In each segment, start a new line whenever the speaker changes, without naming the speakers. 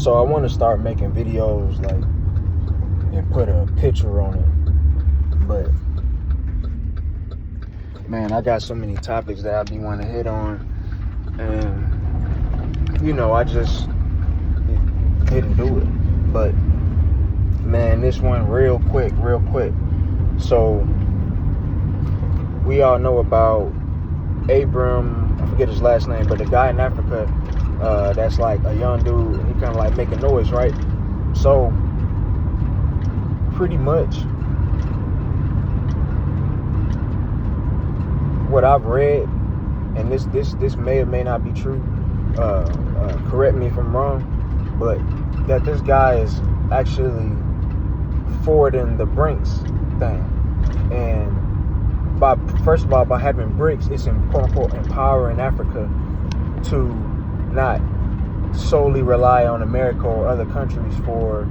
So I want to start making videos like and put a picture on it, but man, I got so many topics that I be wanting to hit on, and I just didn't do it. But man, this one real quick. So we all know about Ibrahim, I forget his last name, but the guy in Africa that's like a young dude, and he kind of like making noise, right? So pretty much what I've read, and this may or may not be true, correct me if I'm wrong, but that this guy is actually forwarding the BRICS thing. And first of all, by having BRICS, it's quote unquote empowering Africa to not solely rely on America or other countries for,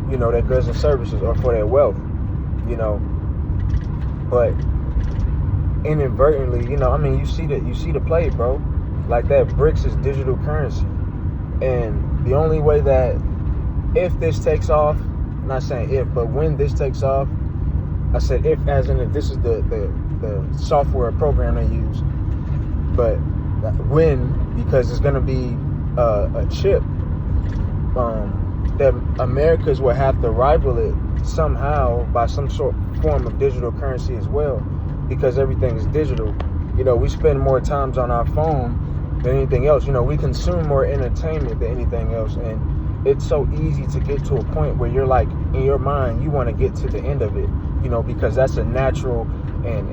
their goods and services or for their wealth, but inadvertently, you see the play, bro. Like that BRICS is digital currency. And the only way that if this takes off, I'm not saying if, but when this takes off, I said if as in if this is the software program they use, but when, because it's going to be a chip that Americans will have to rival it somehow by some form of digital currency as well, because everything is digital. We spend more times on our phone than anything else. We consume more entertainment than anything else, and it's so easy to get to a point where you're like, in your mind, you want to get to the end of it, because that's a natural and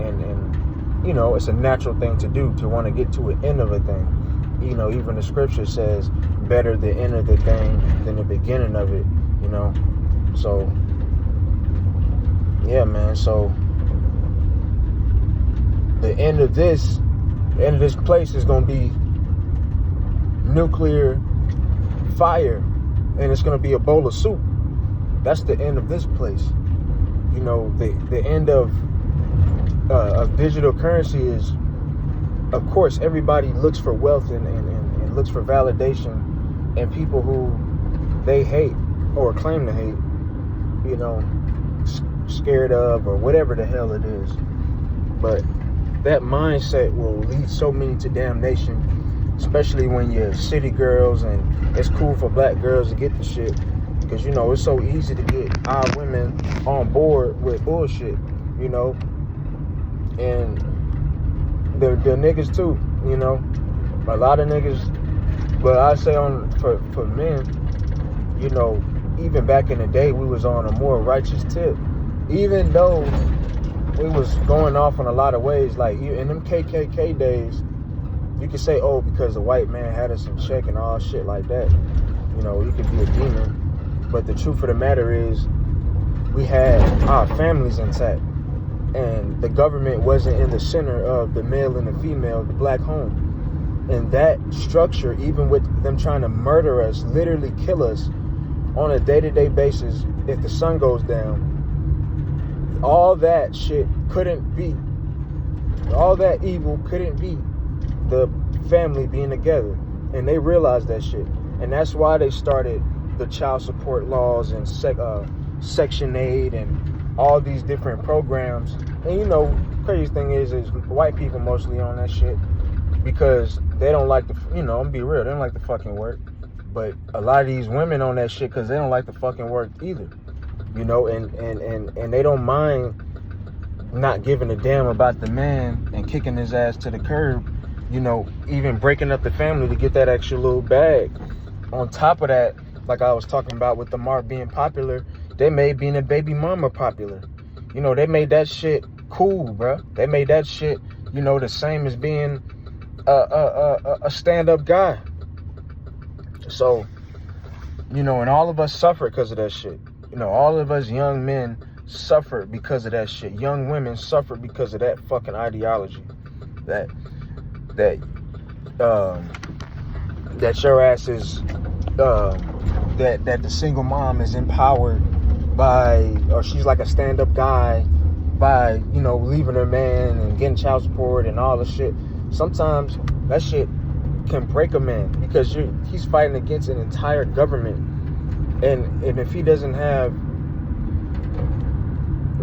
it's a natural thing to do, to want to get to an end of a thing. Even the scripture says, better the end of the thing than the beginning of it, So, yeah, man. So, the end of this place is going to be nuclear fire, and it's going to be a bowl of soup. That's the end of this place. The end of digital currency is, of course, everybody looks for wealth and looks for validation, and people who they hate or claim to hate, scared of, or whatever the hell it is. But that mindset will lead so many to damnation, especially when you're city girls, and it's cool for black girls to get the shit, because it's so easy to get our women on board with bullshit, and they're niggas too, a lot of niggas. But I say for men, even back in the day, we was on a more righteous tip, even though we was going off in a lot of ways. Like in them KKK days, you could say, oh, because the white man had us in check and all shit like that, you could be a demon. But the truth of the matter is, we had our families intact, and the government wasn't in the center of the male and the female, the black home. And that structure, even with them trying to murder us, literally kill us on a day-to-day basis if the sun goes down, all that shit couldn't be, all that evil couldn't be the family being together. And they realized that shit. And that's why they started the child support laws and Section 8 and all these different programs. And crazy thing is white people mostly on that shit, because they don't like the, I'm gonna be real, they don't like the fucking work. But a lot of these women on that shit because they don't like the fucking work either, and they don't mind not giving a damn about the man and kicking his ass to the curb, even breaking up the family to get that extra little bag. On top of that, like I was talking about with the mark being popular, they made being a baby mama popular. They made that shit cool, bro. They made that shit, the same as being a stand-up guy. So, and all of us suffer because of that shit. All of us young men suffer because of that shit. Young women suffer because of that fucking ideology. That your ass is, that the single mom is empowered by, or she's like a stand-up guy by, leaving her man and getting child support and all the shit. Sometimes that shit can break a man, because he's fighting against an entire government And if he doesn't have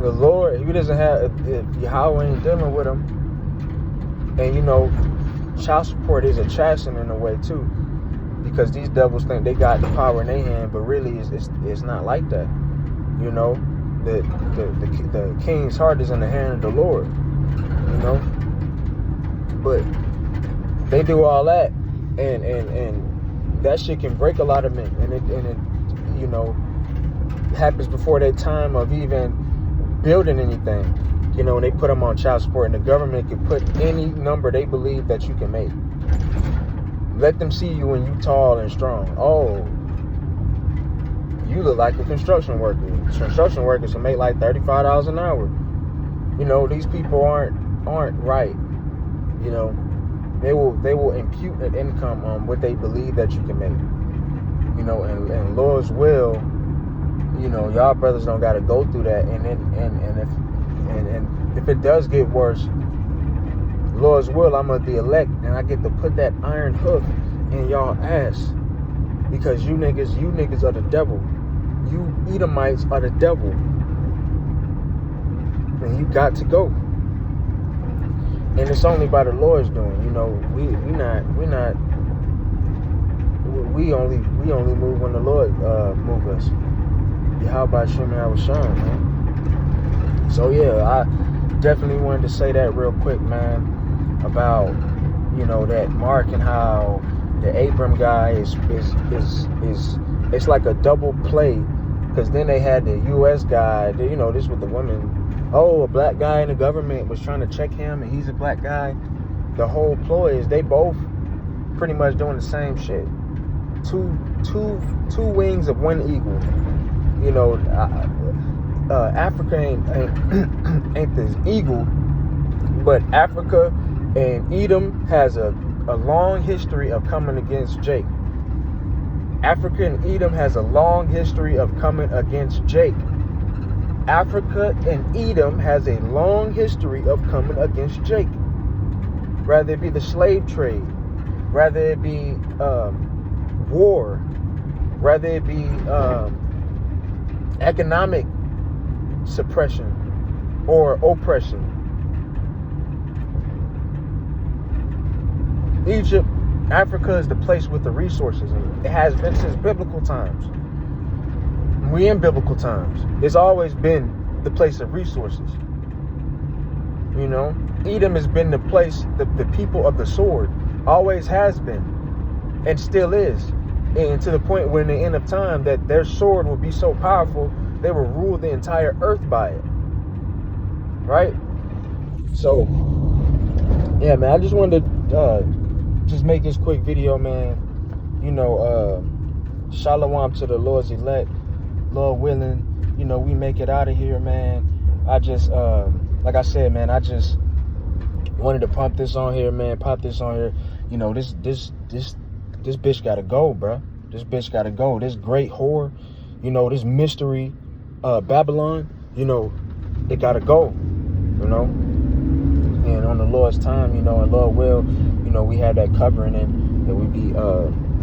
the Lord, if he doesn't have, if Yahweh ain't dealing with him, and you know, child support is a chastening in a way too, because these devils think they got the power in their hand, but really it's not like that. You know, the king's heart is in the hand of the Lord. You know, but they do all that, and that shit can break a lot of men, and it you know, happens before their time of even building anything. You know, when they put them on child support, and the government can put any number they believe that you can make. Let them see you when you tall and strong. Oh, you look like a construction worker. Construction workers can make like $35 an hour. You know, these people aren't right. You know, they will impute an income on what they believe that you can make. You know, and Lord's will, you know, y'all brothers don't got to go through that. And if it does get worse, Lord's will, I'm of the elect, and I get to put that iron hoof in y'all ass, because you niggas are the devil. You Edomites are the devil, and you got to go. And it's only by the Lord's doing. You know, we only move when the Lord move us. How about Shimon Awasham, man? So yeah, I definitely wanted to say that real quick, man, about, you know, that mark and how the Abram guy is it's like a double play, because then they had the U.S. guy, you know, this with the women. Oh, a black guy in the government was trying to check him, and he's a black guy. The whole ploy is they both pretty much doing the same shit. Two wings of one eagle. You know, Africa ain't this eagle, but Africa and Edom has a long history of coming against Jake. Africa and Edom has a long history of coming against Jake. Africa and Edom has a long history of coming against Jake. Rather it be the slave trade, rather it be war, rather it be economic suppression or oppression. Egypt, Africa is the place with the resources, and it has been since biblical times. We in biblical times. It's always been the place of resources. You know, Edom has been the place, the people of the sword, always has been, and still is. And to the point where in the end of time that their sword will be so powerful, they will rule the entire earth by it. Right? So, yeah, man, I just wanted to just make this quick video, man. You know, shalom to the Lord's elect. Lord willing, you know, we make it out of here, man. I just, like I said, man, I just wanted to pump this on here, man. Pop this on here. You know, this bitch gotta go, bro. This bitch gotta go. This great whore, you know, this mystery, Babylon, you know, it gotta go, you know. And on the Lord's time, you know, and Lord will, you know, we have that covering, and that we be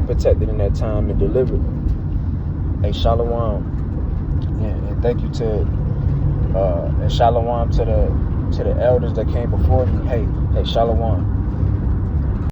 protected in that time and delivered. Hey, shalom. And thank you to and shalom to the elders that came before me. Hey, shalom.